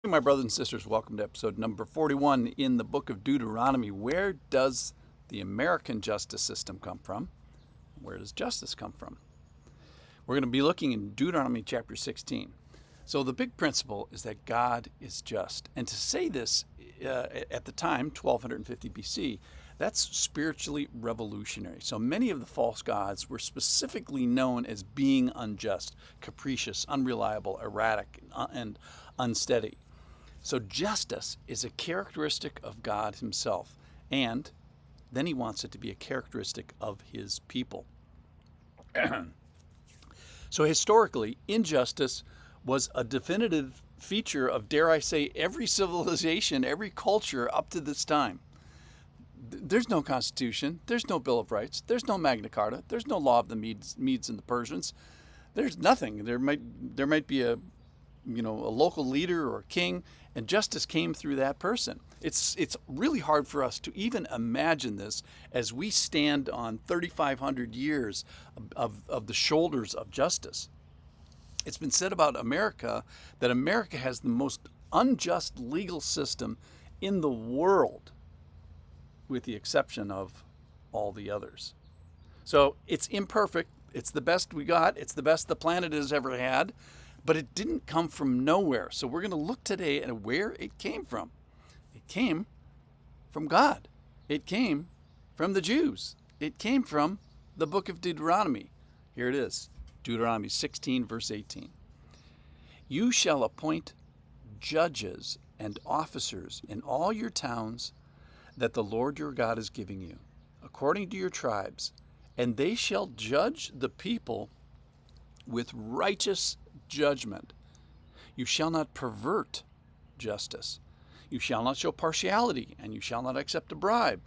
My brothers and sisters, welcome to episode number 41 in the book of Deuteronomy. Where does the American justice system come from? Where does justice come from? We're going to be looking in Deuteronomy chapter 16. So the big principle is that God is just. And to say this at the time, 1250 BC, that's spiritually revolutionary. So many of the false gods were specifically known as being unjust, capricious, unreliable, erratic, and unsteady. So justice is a characteristic of God himself, and then he wants it to be a characteristic of his people. So historically, injustice was a definitive feature of, dare I say, every civilization, every culture up to this time. There's no constitution, there's no Bill of Rights, there's no Magna Carta, there's no law of the Medes and the Persians. There's nothing. There might be a local leader or a king, and justice came through that person. It's really hard for us to even imagine this as we stand on 3,500 years of the shoulders of justice. It's been said about America that America has the most unjust legal system in the world, with the exception of all the others. So it's imperfect. It's the best we got. It's the best the planet has ever had. But it didn't come from nowhere. So we're going to look today at where it came from. It came from God. It came from the Jews. It came from the book of Deuteronomy. Here it is, Deuteronomy 16, verse 18. You shall appoint judges and officers in all your towns that the Lord your God is giving you, according to your tribes, and they shall judge the people with righteous judgment. You shall not pervert justice. You shall not show partiality, and you shall not accept a bribe.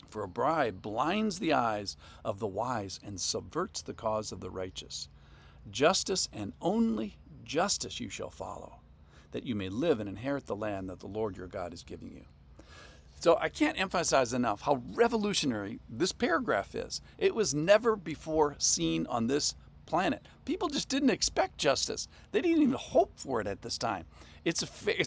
For a bribe blinds the eyes of the wise and subverts the cause of the righteous. Justice and only justice you shall follow, that you may live and inherit the land that the Lord your God is giving you. So I can't emphasize enough how revolutionary this paragraph is. It was never before seen on this planet. People just didn't expect justice. They didn't even hope for it at this time. It's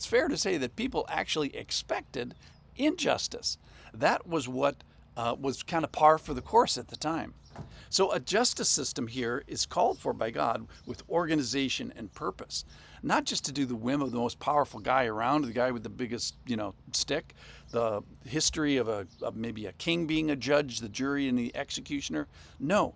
fair to say that people actually expected injustice. That was what was kind of par for the course at the time. So a justice system here is called for by God with organization and purpose, not just to do the whim of the most powerful guy around, the guy with the biggest, stick. The history of maybe a king being a judge, the jury, and the executioner. No.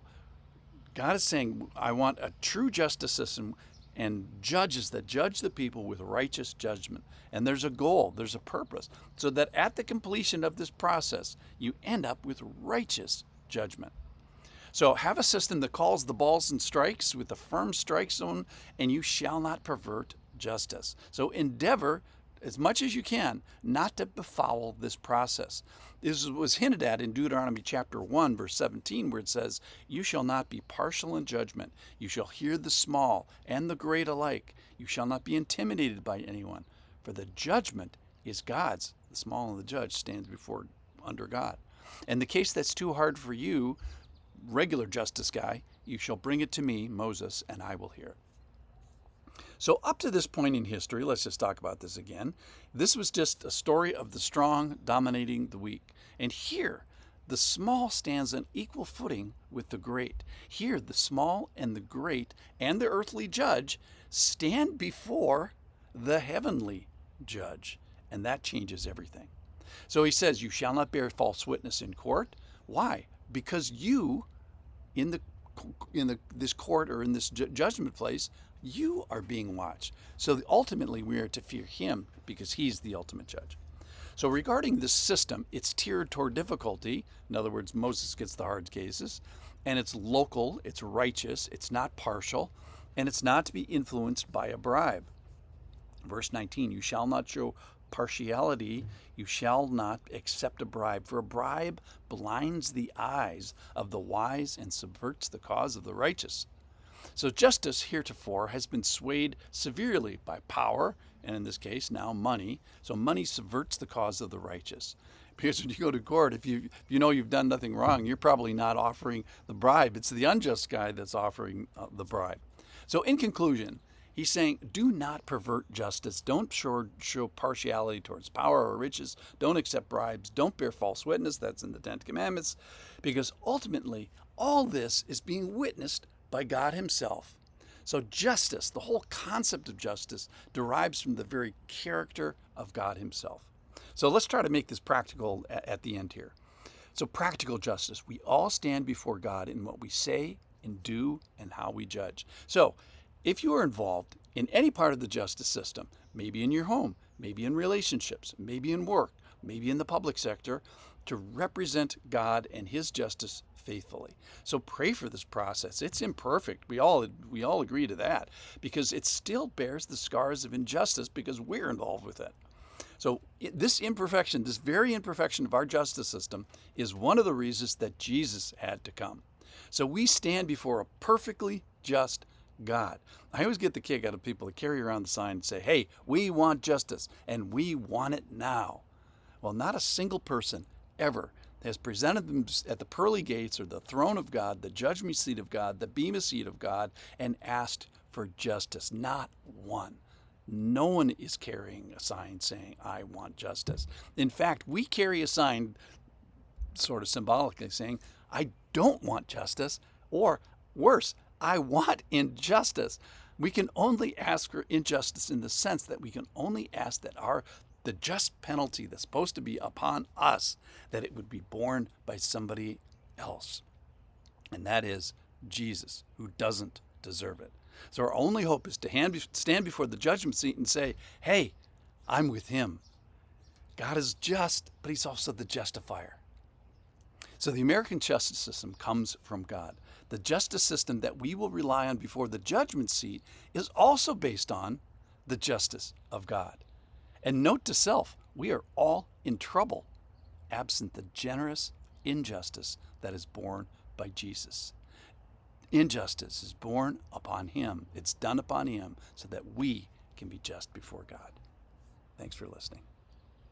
God is saying, I want a true justice system and judges that judge the people with righteous judgment. And there's a goal, there's a purpose, so that at the completion of this process, you end up with righteous judgment. So have a system that calls the balls and strikes with a firm strike zone, and you shall not pervert justice. So endeavor as much as you can not to befoul this process. This was hinted at in Deuteronomy chapter 1, verse 17, where it says, you shall not be partial in judgment. You shall hear the small and the great alike. You shall not be intimidated by anyone, for the judgment is God's. The small and the judge stands under God. And the case that's too hard for you, regular justice guy, you shall bring it to me, Moses, and I will hear it. So up to this point in history, let's just talk about this again. This was just a story of the strong dominating the weak. And here, the small stands on equal footing with the great. Here, the small and the great and the earthly judge stand before the heavenly judge. And that changes everything. So he says, you shall not bear false witness in court. Why? Because you, in this court or in this judgment place, you are being watched. So ultimately, we are to fear him because he's the ultimate judge. So regarding this system, it's tiered toward difficulty. In other words, Moses gets the hard cases. And it's local, it's righteous, it's not partial, and it's not to be influenced by a bribe. Verse 19, you shall not show partiality, you shall not accept a bribe, for a bribe blinds the eyes of the wise and subverts the cause of the righteous. So justice heretofore has been swayed severely by power, and in this case now money. So money subverts the cause of the righteous. Because when you go to court, if you know you've done nothing wrong, you're probably not offering the bribe. It's the unjust guy that's offering the bribe. So in conclusion, He's saying, do not pervert justice. Don't show partiality towards power or riches. Don't accept bribes. Don't bear false witness. That's in the Ten Commandments. Because ultimately, all this is being witnessed by God himself. So justice, the whole concept of justice, derives from the very character of God himself. So let's try to make this practical at the end here. So practical justice. We all stand before God in what we say and do and how we judge. So if you are involved in any part of the justice system, maybe in your home, maybe in relationships, maybe in work, maybe in the public sector, to represent God and his justice faithfully. So pray for this process. It's imperfect. We all agree to that, because it still bears the scars of injustice because we're involved with it. So this imperfection, this very imperfection of our justice system, is one of the reasons that Jesus had to come. So we stand before a perfectly just God. I always get the kick out of people that carry around the sign and say, hey, we want justice, and we want it now. Well, not a single person ever has presented them at the pearly gates or the throne of God, the judgment seat of God, the bema seat of God, and asked for justice. Not one. No one is carrying a sign saying, I want justice. In fact, we carry a sign sort of symbolically saying, I don't want justice, or worse, I want injustice. We can only ask for injustice in the sense that we can only ask that the just penalty that's supposed to be upon us, that it would be borne by somebody else. And that is Jesus, who doesn't deserve it. So our only hope is to stand before the judgment seat and say, hey, I'm with him. God is just, but he's also the justifier. So the American justice system comes from God. The justice system that we will rely on before the judgment seat is also based on the justice of God. And note to self, we are all in trouble absent the generous injustice that is borne by Jesus. Injustice is borne upon him. It's done upon him so that we can be just before God. Thanks for listening.